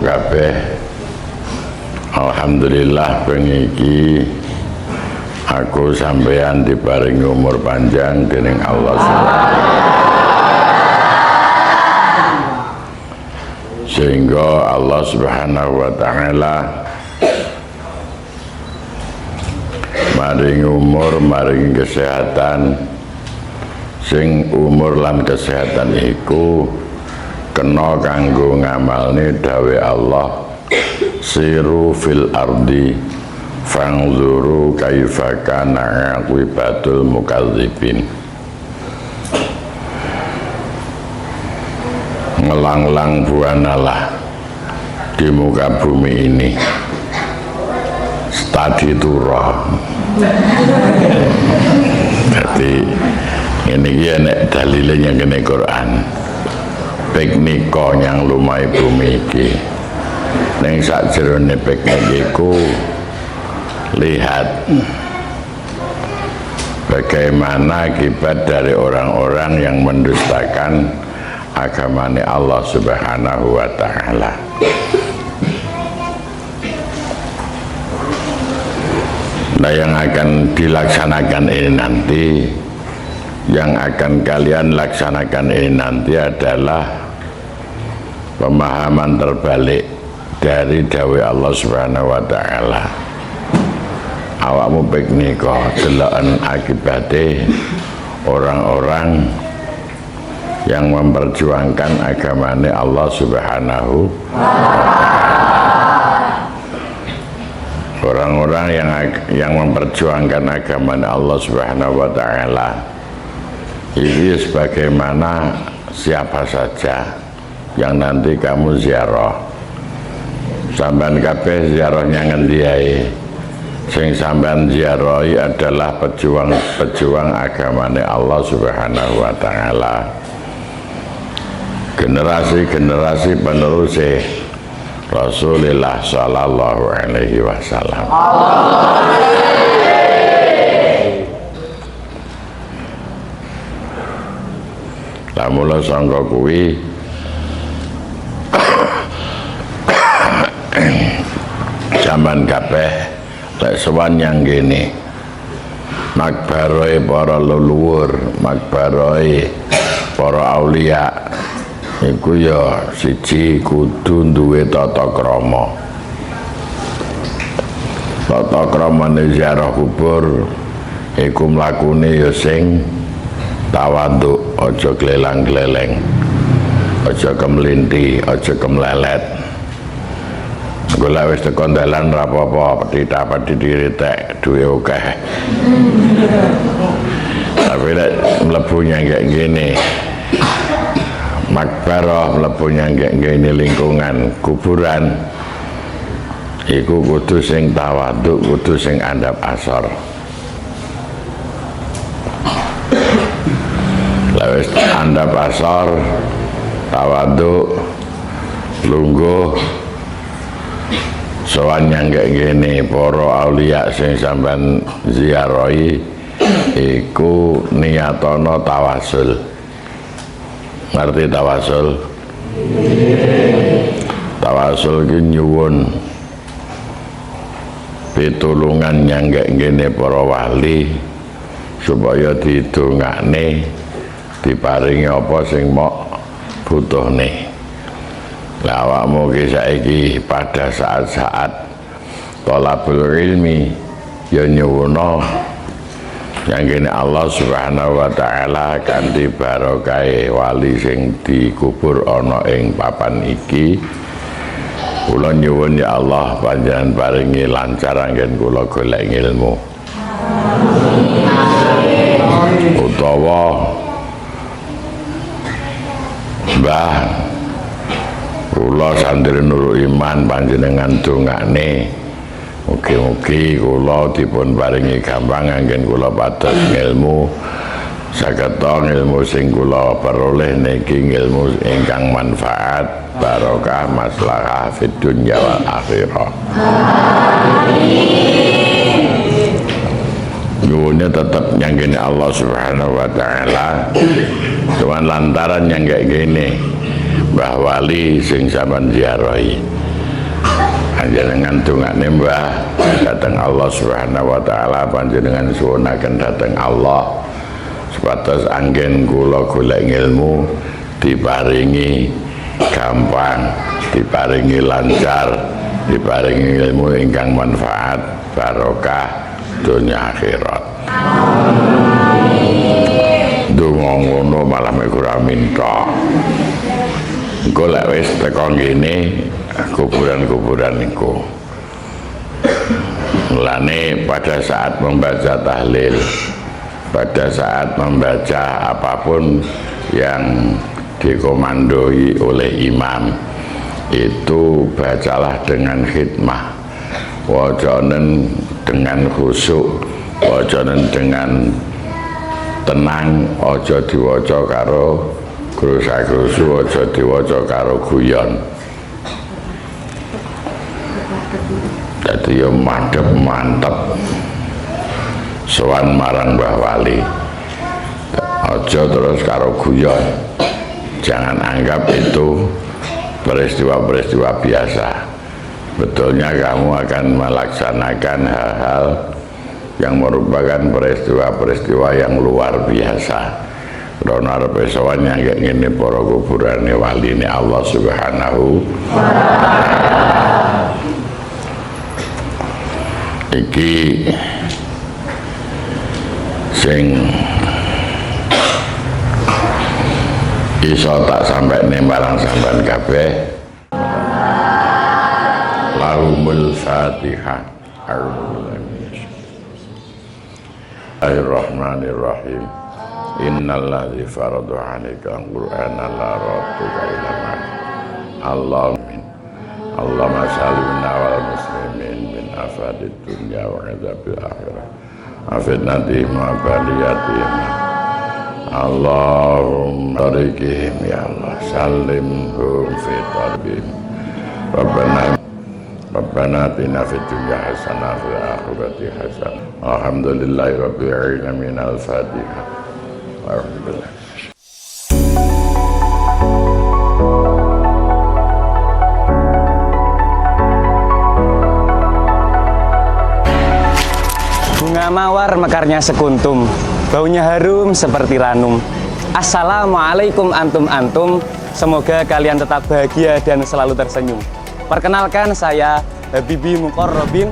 kabeh. Alhamdulillah pengiki aku sampeyan diparingi umur panjang dening Allah sehingga Allah Subhanahu wa taala maringi umur, maringi kesehatan, sing umur lan kesehatan iku kena kanggo ngamalne dawe Allah, siru fil ardi fangzuru kaifa kana aqibatul mukadzibin. Ngelanglang buanalah di muka bumi ini, studi turah. Jadi ini ya nek dalilnya kene Quran. Piknik yang lumai bumi iki. Ning sakjerone piknik iku lihat bagaimana akibat dari orang-orang yang mendustakan agamanya Allah Subhanahu wa taala. Nah, yang akan dilaksanakan ini nanti, yang akan kalian laksanakan ini nanti adalah pemahaman terbalik dari dawuh Allah Subhanahu wa taala. Awakmu piknik kok deloken akibate orang-orang yang memperjuangkan agamanya Allah Subhanahu wa taala. Orang-orang yang memperjuangkan agamanya Allah Subhanahu wa taala ini sebagaimana siapa saja yang nanti kamu ziarah, sampean kabeh ziarahnya ngendi ae. Sing sampean ziarahi adalah pejuang agamanya Allah Subhanahu wa taala. Generasi-generasi penerus Rasulullah sallallahu alaihi wasallam. Mula sangka kuwi zaman kabeh lek sowan yang gini makbaroe para leluhur, makbaroe para aulia iku ya siji kudu duwe tata krama. Tata kramane ziarah kubur iku mlakune ya sing tawaduk, aja glelang-gleleng, aja kemlinti, aja kemlelet. Golek wis tekan dalan ra apa-apa, petita-peti diritek duwe akeh. Tapi nek mlebu nyangkek ngene, makbarah mlebu nyangkek ngene lingkungan kuburan iku kudu sing tawaduk, kudu sing andap asor. Lewis andap asor, tawaduk, lungguh, sowan nyangkek ngene para aulia sing sampean ziarahi iku niyatono tawasul. Ngerti tawasul? Tawasul ki nyuwun pitulungan nyangkek ngene para wali supaya didongakne diparingi apa sing mok butuhne. Lah awakmu ki saiki pada saat-saat thalabul ilmi ya nyuwuna yang gini Allah Subhanahu wa taala kanthi barokah wali sing dikubur ana ing papan iki. Kula nyuwun ya Allah panjenengan paringi lancar anggen kula golek ilmu. Utawa Mbah kula santri Nurul Iman panjenengan dongakne mugi-mugi kula dipun paringi gampang anggen kula pados ilmu sageta ilmu sing kula peroleh niki ilmu ingkang manfaat barokah maslahah fid dunya wal akhirah. Nyuwunnya tetap nyanggini Allah Subhanahu wa taala. Cuman lantaran yang kayak gini Mbah Wali sing sampean ziarahi panjenengan dongane Mbah dhateng Allah Subhanahu wa taala, panjenengan suwunaken dhateng Allah supados anggen kula golek ilmu diparingi gampang, diparingi lancar, diparingi ilmu ingkang manfaat barokah dunia akhirat. Donga ngono malah mek ora minta. Engko lek wis teko ngene kuburan-kuburan niku. Mulane pada saat membaca tahlil, pada saat membaca apapun yang dikomandoi oleh imam, itu bacalah dengan khidmah, wajanen dengan khusyuk, wajanen dengan tenang, aja diwaca karo krusa-krusu, aja diwaca karo guyon. Dadi yo mantep sowan marang Mbah Wali, aja terus karo guyon. Jangan anggap itu peristiwa-peristiwa biasa. Betulnya kamu akan melaksanakan hal-hal yang merupakan peristiwa-peristiwa yang luar biasa. Karena arep sowan yang ngene para kuburane waline Allah Subhanahu wa taala. Iki sing iso tak sampai marang sampean kabeh. Lahumul Fatihah. Bismillahirrahmanirrahim. Innalladzi farada 'alaika al-Qur'ana la radduka ila ma'ad. Allahumma Allahumma sallimna wal muslimin min afadid dunya wa adzabil akhirah. Afidnati ma baliyatihim. Allahumma barikihim ya Allah, sallimhum fi tarbihim. Rabbana atina fid dunya hasanah wa fil akhirati hasanah. Alhamdulillahi rabbil alamin. Al-Fatihah. Alhamdulillah. Bunga mawar mekarnya sekuntum, baunya harum seperti ranum. Assalamualaikum antum-antum, semoga kalian tetap bahagia dan selalu tersenyum. Perkenalkan, saya Habibi Muqarrabin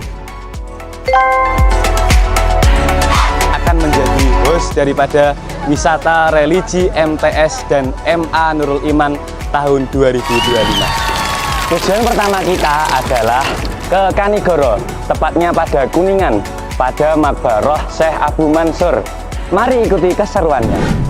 akan menjadi host daripada wisata religi MTS dan MA Nurul Iman tahun 2025. Tujuan pertama kita adalah ke Kanigoro, tepatnya pada Kuningan, pada Makbaroh Syekh Abu Mansur. Mari ikuti keseruannya.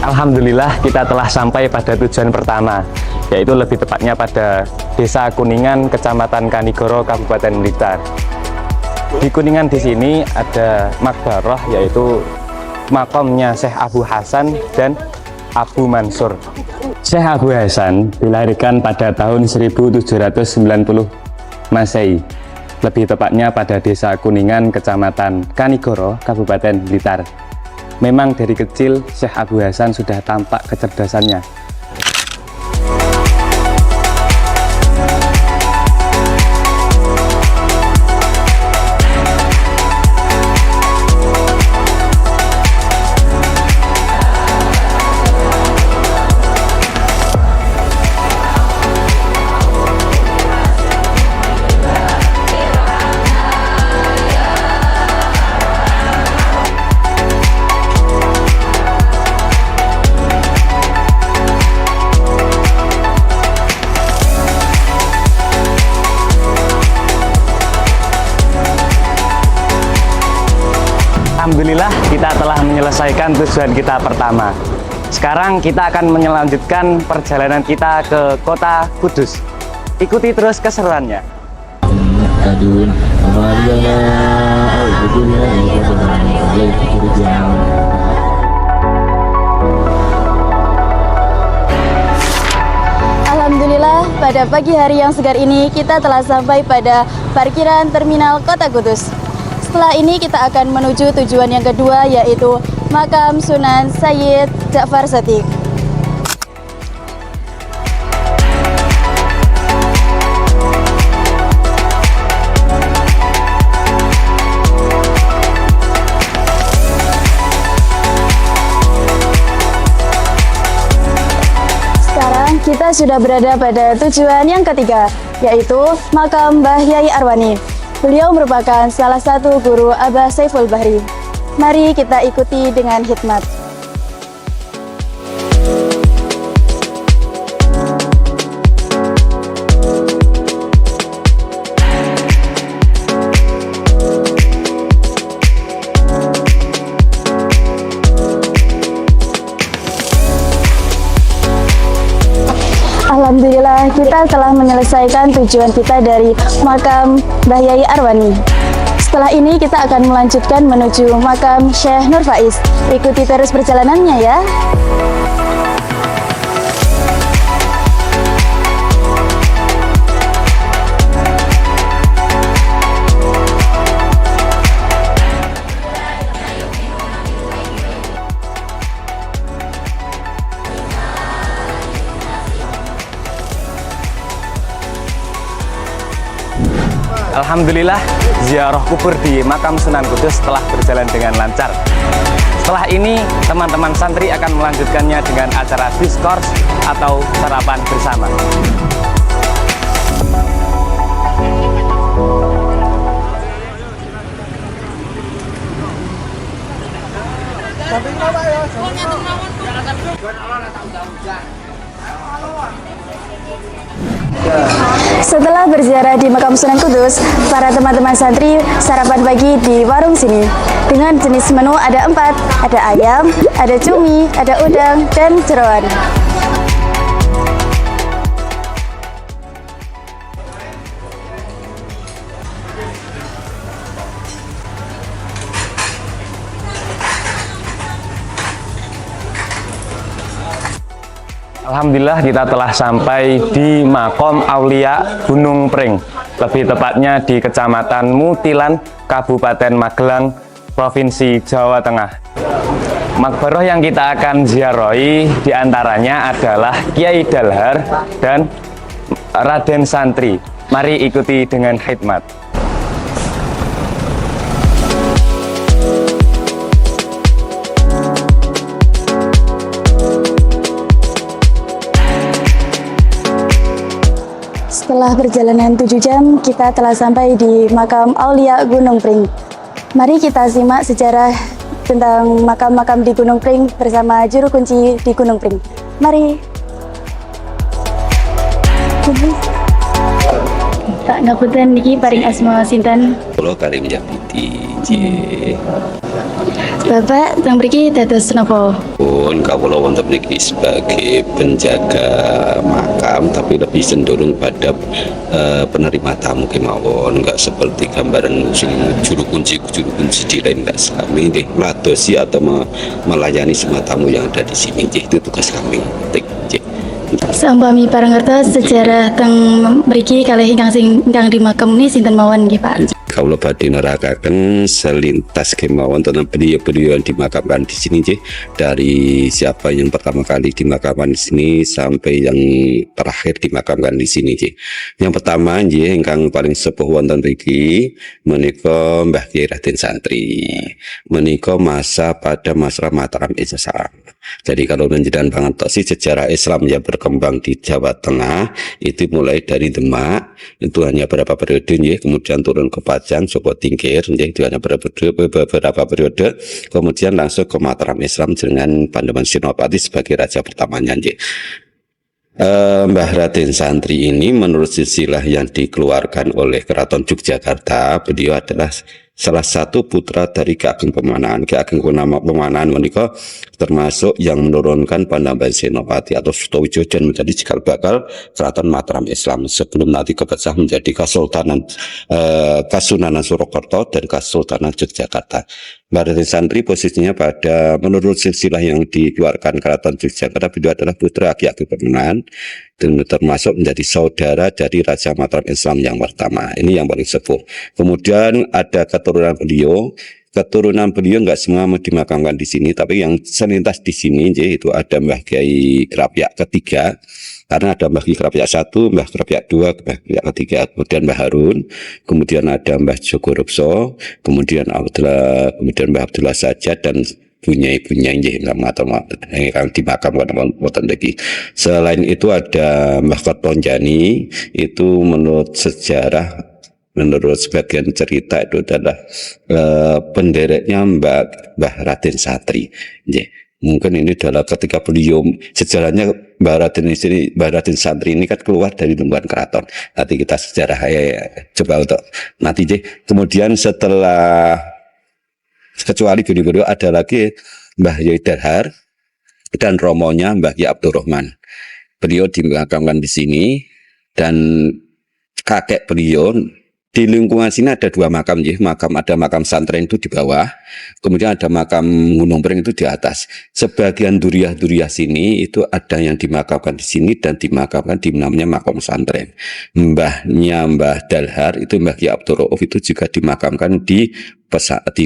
Alhamdulillah kita telah sampai pada tujuan pertama, yaitu lebih tepatnya pada Desa Kuningan, Kecamatan Kanigoro, Kabupaten Blitar. Di Kuningan di sini ada makbaroh, yaitu makamnya Syekh Abu Hasan dan Abu Mansur. Syekh Abu Hasan dilahirkan pada tahun 1790 Masehi, lebih tepatnya pada Desa Kuningan, Kecamatan Kanigoro, Kabupaten Blitar. Memang dari kecil Syekh Abu Hasan sudah tampak kecerdasannya. Alhamdulillah kita telah menyelesaikan tujuan kita pertama. Sekarang kita akan melanjutkan perjalanan kita ke kota Kudus. Ikuti terus keseruannya. Adun, pada pagi hari yang segar ini kita telah sampai pada parkiran terminal Kota Kudus. Setelah ini kita akan menuju tujuan yang kedua, yaitu Makam Sunan Sayyid Ja'far Shadiq. Sekarang kita sudah berada pada tujuan yang ketiga, yaitu Makam Mbah Yai Arwani. Beliau merupakan salah satu guru Abah Saiful Bahri. Mari kita ikuti dengan hikmat. Alhamdulillah, kita telah menyelesaikan tujuan kita dari makam Mbah Yai Arwani. Setelah ini kita akan melanjutkan menuju makam Syekh Nur Faiz. Ikuti terus perjalanannya ya. Alhamdulillah, ziarah kubur di makam Sunan Kudus telah berjalan dengan lancar. Setelah ini, teman-teman santri akan melanjutkannya dengan acara diskors atau sarapan bersama. Setelah berziarah di makam Sunan Kudus, para teman-teman santri sarapan pagi di warung sini. Dengan jenis menu ada 4, ada ayam, ada cumi, ada udang, dan jeroan. Alhamdulillah, kita telah sampai di Makom Aulia Gunung Pring, lebih tepatnya di Kecamatan Mutilan, Kabupaten Magelang, Provinsi Jawa Tengah. Makbaroh yang kita akan ziarahi diantaranya adalah Kiai Dalhar dan Raden Santri. Mari ikuti dengan khidmat. Setelah perjalanan 7 jam, kita telah sampai di makam Aulia Gunung Pring. Mari kita simak sejarah tentang makam-makam di Gunung Pring bersama juru kunci di Gunung Pring. Mari. Pak ngapunten niki paring asma sinten? Kula Karim Japiti. Bapak teng mriki dados napa? Pun kawula wonten mriki sebagai penjaga makam, tapi lebih cenderung pada penerima tamu kemawon, enggak seperti gambaran juru kunci di lain enggak, kami nggih mladosi atau melayani semua tamu yang ada di sini. Itu tugas kami. Sampami parangertos sejarah teng mriki kalih ingkang di makam ini sinten mawon nggih Pak? Kawula badhe nerakaken selintas kemawon tentang beliau-beliau yang dimakamkan di sini, dari siapa yang pertama kali dimakamkan di sini sampai yang terakhir dimakamkan di sini. Yang pertama ingkang paling sepuh wonten mriki menika Mbah Kyai Raden Santri. Menika masa pada masa Mataram Islam. Jadi kalau menjelaskan pangertosi sejarah Islam yang berkembang di Jawa Tengah itu mulai dari Demak, itu hanya beberapa periode, kemudian turun ke Pajang, Joko Tingkir, itu hanya beberapa periode, kemudian langsung ke Mataram Islam dengan Pandeman Senopati sebagai raja pertamanya. Mbah Raden Santri ini menurut silsilah yang dikeluarkan oleh Keraton Yogyakarta, beliau adalah salah satu putra dari Ki Ageng Pemanahan. Ki Ageng Pemanahan menika termasuk yang menurunkan Pandeman Senopati atau Sutowijoyo menjadi cikal bakal Keraton Mataram Islam sebelum nanti kepecah menjadi Kesultanan Kasunanan Surakarta dan Kesultanan Yogyakarta. Mbah Raden Santri posisinya pada menurut silsilah yang dikeluarkan Keraton Yogyakarta, beliau adalah putra Ki Ageng Pemanahan dan termasuk menjadi saudara dari Raja Mataram Islam yang pertama. Ini yang paling sepuh. Kemudian ada keturunan beliau. Keturunan beliau nggak semua dimakamkan di sini, tapi yang selintas di sini itu ada Mbah Kyai Krapyak ketiga, karena ada Mbah Kyai Krapyak satu, Mbah Krapyak dua, Mbah Krapyak ketiga, kemudian Mbah Harun, kemudian ada Mbah Joko Rukso, kemudian Mbah Abdullah Sajad dan punyai yang dimakamkan wonten lagi. Selain itu ada Mbah Kertonjani, itu menurut sejarah, menurut sebagian cerita itu adalah pendereknya Mbah Raden Satri. Mungkin ini adalah ketika beliau, sejarahnya Mbah Raden Satri ini kan keluar dari lingkungan keraton. Nanti kita sejarah coba untuk nanti. Kemudian setelah, kecuali beliau ada lagi Mbah Yai Dalhar dan romonya Mbah Yai Abdurrahman. Beliau dimakamkan di sini, dan kakek beliau di lingkungan sini ada dua makam, ada makam santren itu di bawah, kemudian ada makam Gunung Pring itu di atas. Sebagian duriah sini itu ada yang dimakamkan di sini dan dimakamkan di namanya makam santren. Mbahnya Mbah Dalhar itu Mbah Kyai Abdul Rauf itu juga dimakamkan di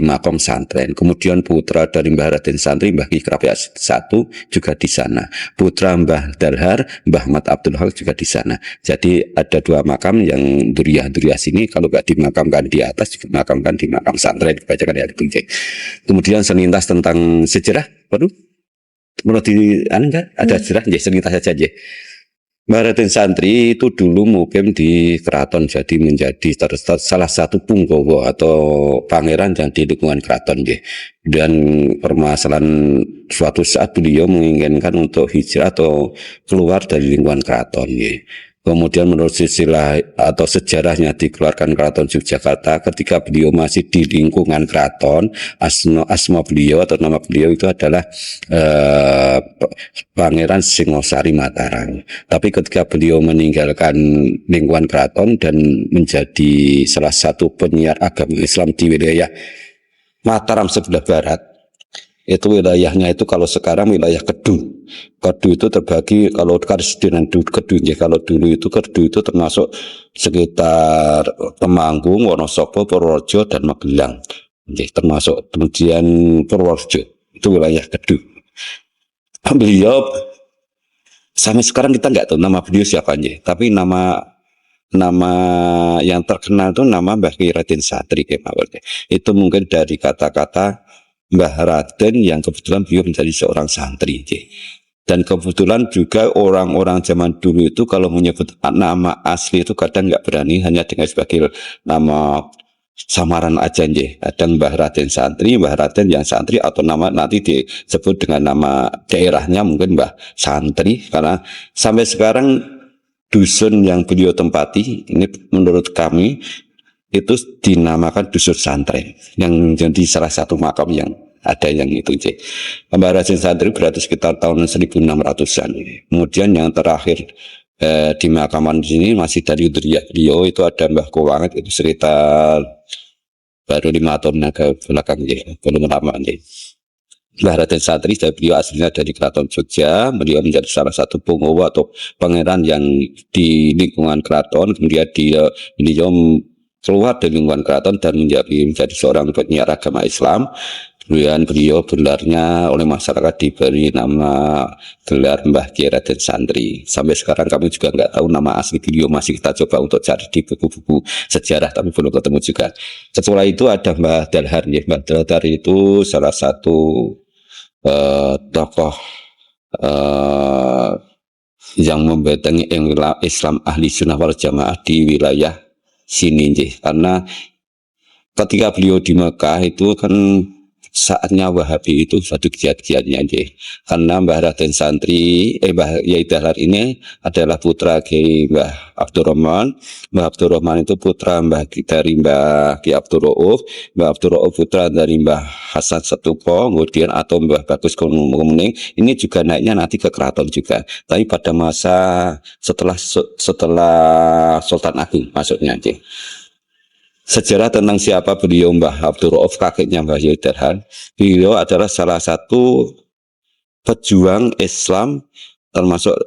makam santren. Kemudian putra dari Mbah Raden Santri, Mbah Kyai Krapyak satu juga di sana. Putra Mbah Dalhar, Mbah Mat Abdul Haq juga di sana. Jadi ada dua makam yang duriah sini, kalau nggak dimakamkan di atas, dimakamkan di makam santren, dibacakan ya. Kemudian selintas tentang sejarah, menurut ada sejarah, selintas saja. Mbah Raden Santri itu dulu mukim di keraton, jadi menjadi salah satu punggawa atau pangeran yang di lingkungan keraton. Dan permasalahan suatu saat beliau menginginkan untuk hijrah atau keluar dari lingkungan keraton. Kemudian menurut silsilah atau sejarahnya dikeluarkan keraton Yogyakarta ketika beliau masih di lingkungan keraton. Asma beliau atau nama beliau itu adalah Pangeran Singosari Mataram. Tapi ketika beliau meninggalkan lingkungan keraton dan menjadi salah satu penyiar agama Islam di wilayah Mataram sebelah barat, itu wilayahnya itu kalau sekarang wilayah Kedu. Kedu itu terbagi, kalau Karsidenan Kedu, kalau dulu itu Kedu itu termasuk sekitar Temanggung, Wonosobo, Purworejo dan Magelang. Termasuk kemudian Purworejo itu wilayah Kedu. Beliau sampai sekarang kita nggak tahu nama beliau siapa tapi nama yang terkenal itu nama Mbah Kyai Raden Satri. Itu mungkin dari kata-kata Mbah Raden yang kebetulan beliau menjadi seorang santri. Dan kebetulan juga orang-orang zaman dulu itu kalau menyebut nama asli itu kadang nggak berani, hanya dengan sebagai nama samaran aja. Kadang Mbah Raden Santri, Mbah Raden yang santri, atau nama nanti disebut dengan nama daerahnya mungkin Mbah Santri. Karena sampai sekarang dusun yang beliau tempati ini menurut kami itu dinamakan dusun santren, yang jadi salah satu makam yang ada yang itu. Mbah Raden Santri berarti sekitar tahun 1600-an. Kemudian yang terakhir di makaman di sini masih dari beliau itu ada Mbah Kowanget, itu sekitar baru 5 tahun ke belakang, belum lama. Mbah Raden Santri beliau aslinya dari Keraton Jogja. Beliau menjadi salah satu punggawa atau pangeran yang di lingkungan keraton. Kemudian beliau keluar dari lingkungan keraton dan menjadi seorang penyiar agama Islam. Kemudian beliau gelarnya oleh masyarakat diberi nama gelar Mbah Kyai Raden Santri. Sampai sekarang kami juga nggak tahu nama asli beliau, masih kita coba untuk cari di buku-buku sejarah tapi belum ketemu juga. Setelah itu ada Mbah Dalhar. Mbah Dalhar itu salah satu tokoh yang membentengi Islam ahli sunnah wal jamaah di wilayah sini. Karena ketika beliau di Mekah itu kan saatnya Wahabi itu suatu giat-giatnya. Karena Mbah Raden Santri, Mbah Yai Dalhar ini adalah putra Kyai Mbah Abdurrahman. Mbah Abdurrahman itu putra dari Mbah Kyai Abdul Rauf. Mbah Abdul Rauf putra dari Mbah Hasan Setupo, kemudian atau Mbah Bagus Kuning. Ini juga naiknya nanti ke keraton juga. Tapi pada masa setelah Sultan Agung maksudnya. Sejarah tentang siapa beliau Mbah Abdul Rauf, kakeknya Mbah Yai Dalhar. Beliau adalah salah satu pejuang Islam termasuk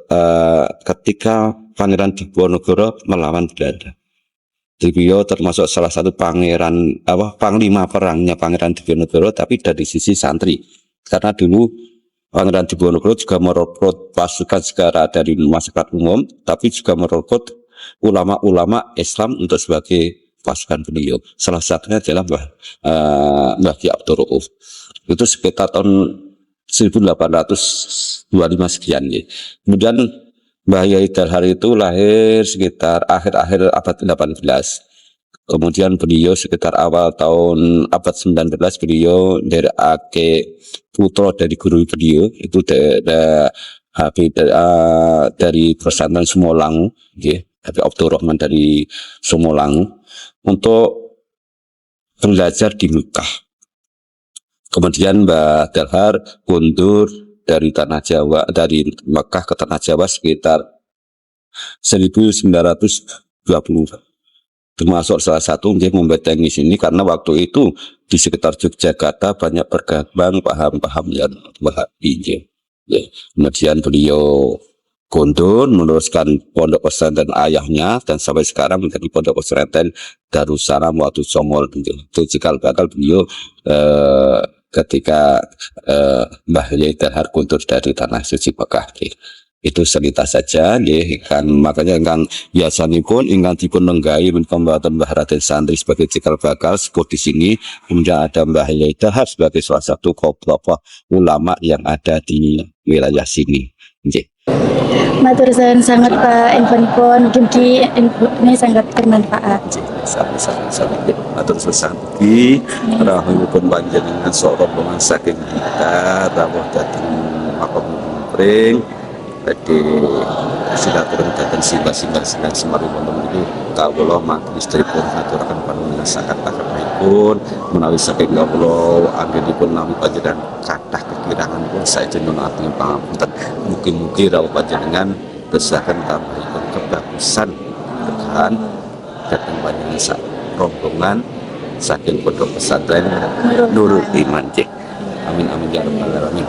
ketika Pangeran Diponegoro melawan Belanda. Beliau termasuk salah satu panglima perangnya Pangeran Diponegoro, tapi dari sisi santri. Karena dulu Pangeran Diponegoro juga merekrut pasukan segara dari masyarakat umum, tapi juga merekrut ulama-ulama Islam untuk sebagai pasukan beliau. Salah satunya adalah Mbah Ki Abdul Rauf. Itu sekitar tahun 1825 sekian ya. Kemudian Mbah Yai Dahar itu lahir sekitar akhir-akhir abad 18. Kemudian beliau sekitar awal tahun abad 19 beliau dari putra dari guru beliau itu dari pesantren Sumolang, ya, Habib Abdul Rahman dari Sumolang untuk belajar di Mekah. Kemudian Mbah Dahar mundur dari tanah Jawa, dari Mekah ke tanah Jawa sekitar 1920. Termasuk salah satu dia membetengi sini karena waktu itu di sekitar Yogyakarta banyak berkembang paham-paham yang Wahabi. Ya. Kemudian beliau gondor meneruskan pondok pesantren ayahnya dan sampai sekarang menjadi pondok pesantren Darussalam waktu Songol. Itu cikal bakal beliau ketika Mbah Yai Dahar kuntur dari tanah suci Mekah. Itu selintas saja kan, makanya ingkang biasanipun ingkang dipun lenggahi pembuatan Mbah Raden Santri sebagai cikal bakal sebut di sini. Kemudian ada Mbah Yai Dahar sebagai salah satu tokoh ulama yang ada di wilayah sini. Matur suwun sangat Pak infonipun, mugi ini sangat bermanfaat. Sama-sama matur suwun sanget rahipun panjenengan sok rombongan saking kita rawuh dhateng Makam Gunung Pring badhe silaturahmi dhateng simbah-simbah Sanggan Semar wonten niku kawula matur istripun aturaken panuwun sakat pun menawi saking kawula anggenipun nami panjenengan kathah kekiranganipun saestu nyuwun atur pangapunten. Mugi-mugi rawuh panjenengan desakan tambahipun kebagusan berkahan dhateng panjenengan sak rombongan saking pondok pesantren Nurul Iman. Amin amin ya rabbal alamin.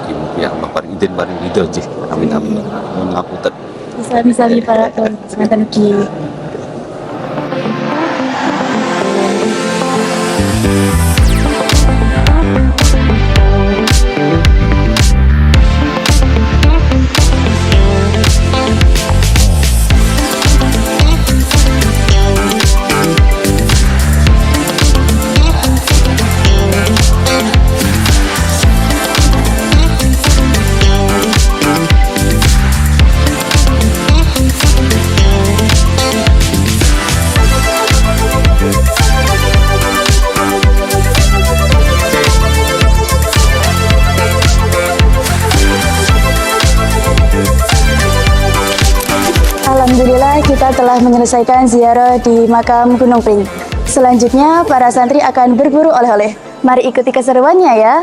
Mugi-mugi Allah paring izin paring ridho. Amin amin. Mohon ngapunten. Sami-sami para pengantin ki. Alhamdulillah kita telah menyelesaikan ziarah di Makam Gunung Pring. Selanjutnya para santri akan berburu oleh-oleh. Mari ikuti keseruannya ya.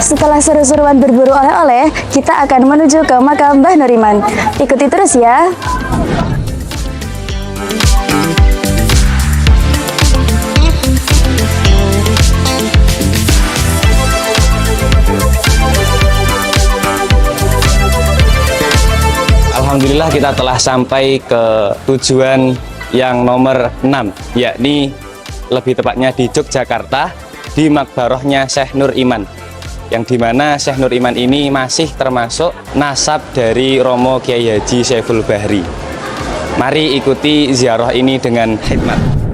Setelah seru-seruan berburu oleh-oleh, kita akan menuju ke makam Mbah Nur Iman. Ikuti terus ya. Alhamdulillah kita telah sampai ke tujuan yang nomor 6, yakni lebih tepatnya di Yogyakarta, di Makbarohnya Syekh Nur Iman, yang dimana Syekh Nur Iman ini masih termasuk nasab dari Romo Kiai Haji Syaiful Bahri. Mari ikuti ziarah ini dengan hikmat.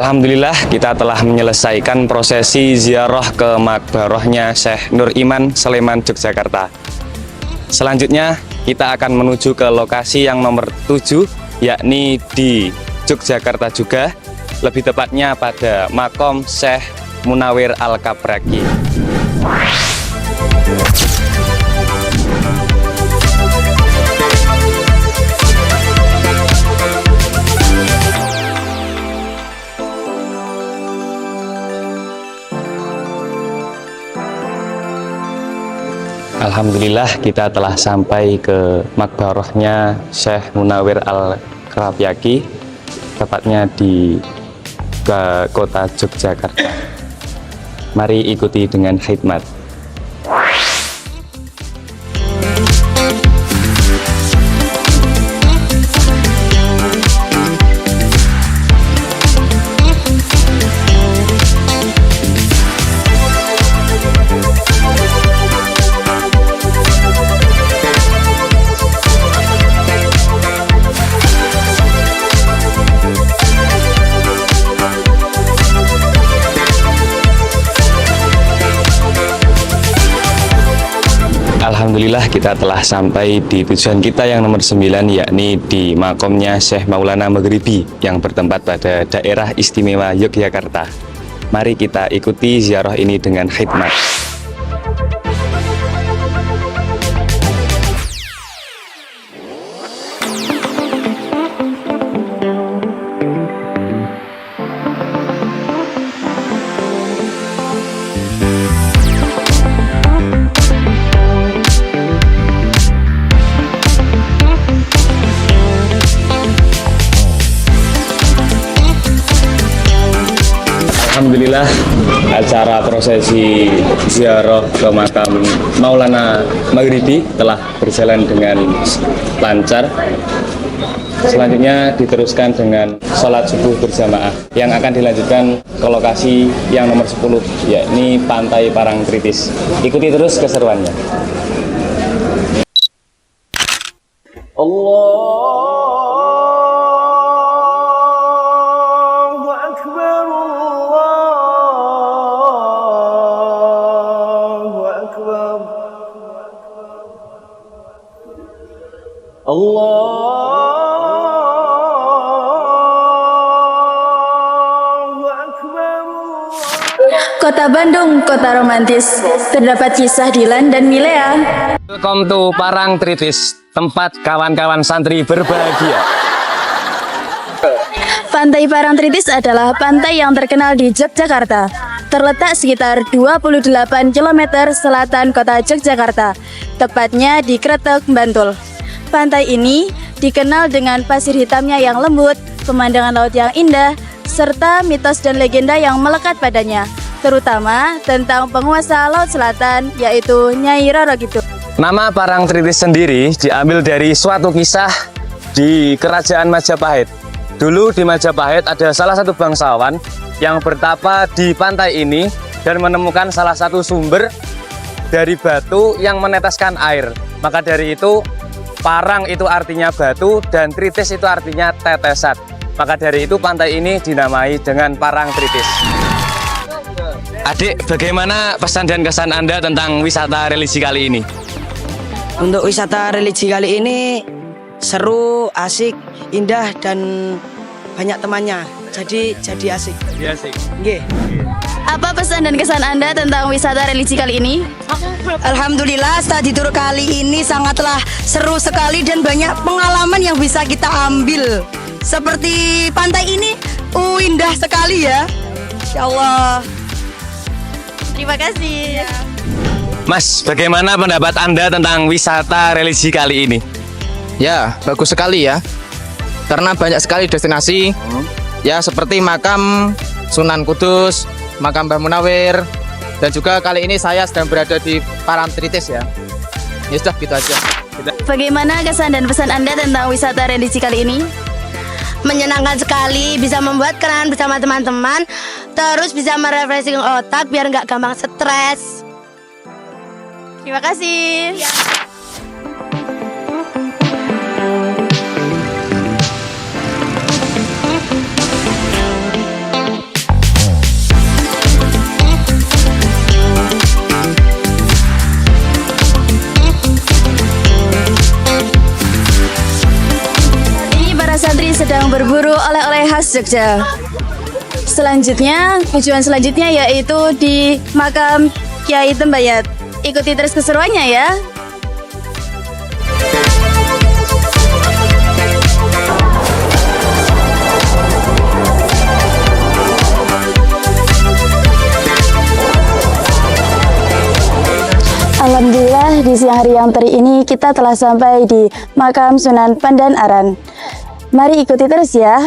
Alhamdulillah kita telah menyelesaikan prosesi ziarah ke Makbarohnya Syekh Nur Iman, Sleman, Yogyakarta. Selanjutnya kita akan menuju ke lokasi yang nomor 7, yakni di Yogyakarta juga, lebih tepatnya pada Makom Syekh Munawir Al-Kapraki. Alhamdulillah kita telah sampai ke makbarohnya Syekh Munawir Al-Kapraki, tepatnya di kota Yogyakarta. Mari ikuti dengan khidmat. Alhamdulillah kita telah sampai di tujuan kita yang nomor 9, yakni di makomnya Syekh Maulana Maghribi yang bertempat pada daerah istimewa Yogyakarta. Mari kita ikuti ziarah ini dengan khidmat. Alhamdulillah acara prosesi ziarah ke makam Maulana Maghribi telah berjalan dengan lancar. Selanjutnya diteruskan dengan sholat subuh berjamaah yang akan dilanjutkan ke lokasi yang nomor 10, yakni Pantai Parangtritis. Ikuti terus keseruannya. Kota Bandung, kota romantis. Terdapat kisah Dilan dan Milea. Welcome to Parangtritis, tempat kawan-kawan santri berbahagia. Pantai Parangtritis adalah pantai yang terkenal di Yogyakarta. Terletak sekitar 28 km selatan kota Yogyakarta, tepatnya di Kretek, Bantul. Pantai ini dikenal dengan pasir hitamnya yang lembut, pemandangan laut yang indah, serta mitos dan legenda yang melekat padanya, terutama tentang penguasa Laut Selatan, yaitu Nyai Roro Kidul. Nama Parangtritis sendiri diambil dari suatu kisah di Kerajaan Majapahit. Dulu di Majapahit ada salah satu bangsawan yang bertapa di pantai ini dan menemukan salah satu sumber dari batu yang meneteskan air. Maka dari itu, parang itu artinya batu dan tritis itu artinya tetesan. Maka dari itu pantai ini dinamai dengan Parangtritis. Adik, bagaimana pesan dan kesan Anda tentang wisata religi kali ini? Untuk wisata religi kali ini seru, asik, indah, dan banyak temannya. Jadi asik. Asik. Nggih. Apa pesan dan kesan Anda tentang wisata religi kali ini? Alhamdulillah study tour kali ini sangatlah seru sekali dan banyak pengalaman yang bisa kita ambil. Seperti pantai ini indah sekali ya. Insya Allah. Terima kasih. Mas, bagaimana pendapat Anda tentang wisata religi kali ini? Ya, bagus sekali ya. Karena banyak sekali destinasi. Ya, seperti makam Sunan Kudus, makam Mbah Munawir, dan juga kali ini saya sedang berada di Parangtritis ya. Ya sudah, gitu aja. Bagaimana kesan dan pesan Anda tentang wisata religi kali ini? Menyenangkan sekali, bisa membuat kenangan bersama teman-teman, terus bisa merefreshing otak biar nggak gampang stres. Terima kasih. berburu oleh-oleh khas Jogja. Selanjutnya, tujuan selanjutnya yaitu di makam Kiai Tembayat. Ikuti terus keseruannya ya. Alhamdulillah di siang hari yang terik ini kita telah sampai di makam Sunan Pandan Aran. Mari ikuti terus ya.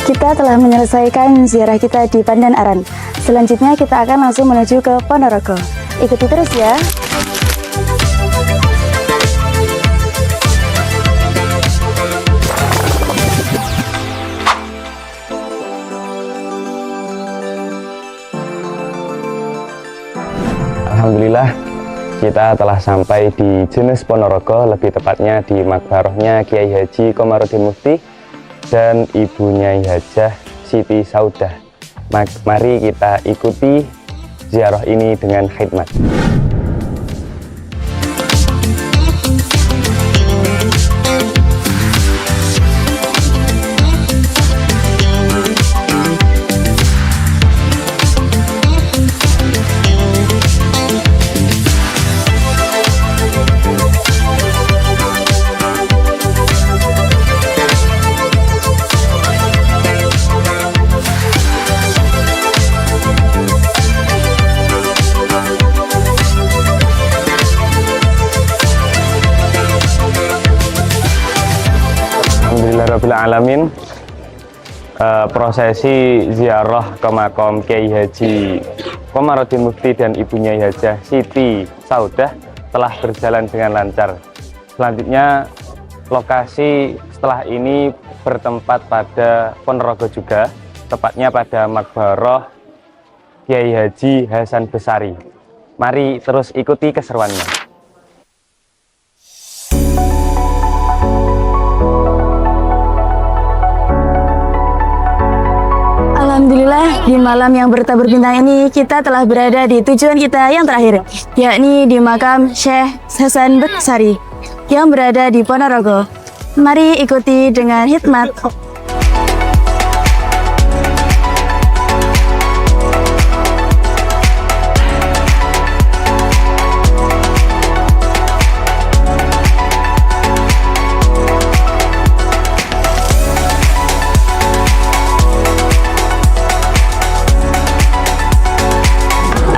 Kita telah menyelesaikan ziarah kita di Pandan Aran. Selanjutnya kita akan langsung menuju ke Ponorogo. Ikuti terus ya. Alhamdulillah kita telah sampai di Jenes Ponorogo, lebih tepatnya di makbarohnya Kiai Haji Komarudin Mufti dan Ibu Nyai Hajah Siti Saudah. Mari kita ikuti ziarah ini dengan khidmat. Alhamdulillahirrahmanirrahim. Prosesi ziarah ke makam Kiai Haji Komarudin Mufti dan Ibu Nyai Hajah Siti Saudah telah berjalan dengan lancar. Selanjutnya lokasi setelah ini bertempat pada Ponorogo juga, tepatnya pada makbaroh Kiai Haji Hasan Besari. Mari terus ikuti keseruannya. Alhamdulillah di malam yang bertabur bintang ini kita telah berada di tujuan kita yang terakhir, yakni di makam Syekh Hasan Besari yang berada di Ponorogo. Mari ikuti dengan hikmat.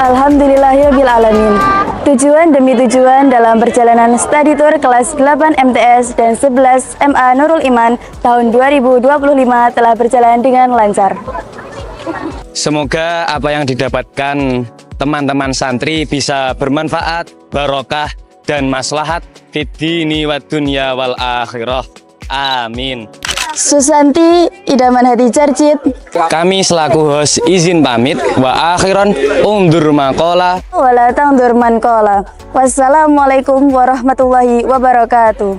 Alhamdulillahirrahmanirrahim. Tujuan demi tujuan dalam perjalanan study tour kelas 8 MTS dan 11 MA Nurul Iman tahun 2025 telah berjalan dengan lancar. Semoga apa yang didapatkan teman-teman santri bisa bermanfaat, barokah, dan maslahat fid dini wad dunya wal akhirah. Amin. Susanti Idaman Hati Jarjit. Kami selaku host izin pamit. Wa akhiran undur maqala. Wala tangdur man qala. Wassalamualaikum warahmatullahi wabarakatuh.